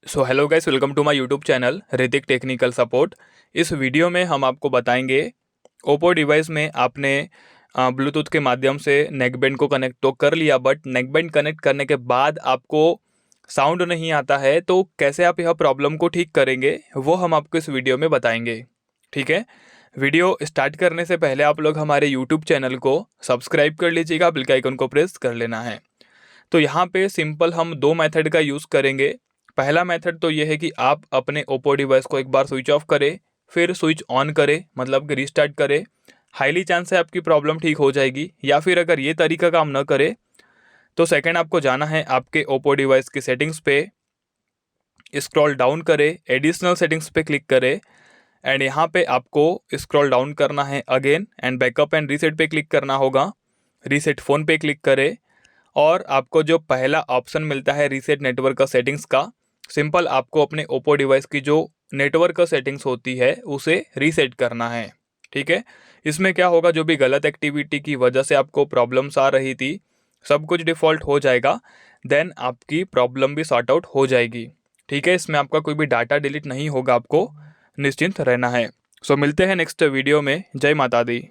So hello guys, welcome to my YouTube channel Hritik technical support. इस video में हम आपको बताएंगे ओप्पो डिवाइस में आपने ब्लूटूथ के माध्यम से नेकबैंड को कनेक्ट तो कर लिया, बट नेकबैंड कनेक्ट करने के बाद आपको साउंड नहीं आता है, तो कैसे आप यह प्रॉब्लम को ठीक करेंगे वो हम आपको इस वीडियो में बताएंगे। ठीक है, वीडियो स्टार्ट करने से पहले आप लोग हमारे यूट्यूब चैनल को सब्सक्राइब कर लीजिएगा, बेल के आइकन को प्रेस कर लेना है। तो यहाँ पे सिंपल हम दो मेथड का यूज़ करेंगे। पहला मेथड तो ये है कि आप अपने ओप्पो डिवाइस को एक बार स्विच ऑफ करें, फिर स्विच ऑन करें, मतलब कि रीस्टार्ट करें। हाईली चांस है आपकी प्रॉब्लम ठीक हो जाएगी। या फिर अगर ये तरीका काम न करे तो सेकंड आपको जाना है आपके ओप्पो डिवाइस की सेटिंग्स पे, स्क्रॉल डाउन करें, एडिशनल सेटिंग्स पे क्लिक करें एंड यहाँ पे आपको स्क्रॉल डाउन करना है again and backup and reset पे क्लिक करना होगा। रीसेट फ़ोन पे क्लिक करें और आपको जो पहला ऑप्शन मिलता है रीसेट नेटवर्क का सेटिंग्स का, सिंपल आपको अपने ओप्पो डिवाइस की जो नेटवर्क का सेटिंग्स होती है उसे रीसेट करना है। ठीक है, इसमें क्या होगा, जो भी गलत एक्टिविटी की वजह से आपको प्रॉब्लम्स आ रही थी सब कुछ डिफ़ॉल्ट हो जाएगा, देन आपकी प्रॉब्लम भी सॉर्ट आउट हो जाएगी। ठीक है, इसमें आपका कोई भी डाटा डिलीट नहीं होगा, आपको निश्चिंत रहना है। सो मिलते हैं नेक्स्ट वीडियो में। जय माता दी।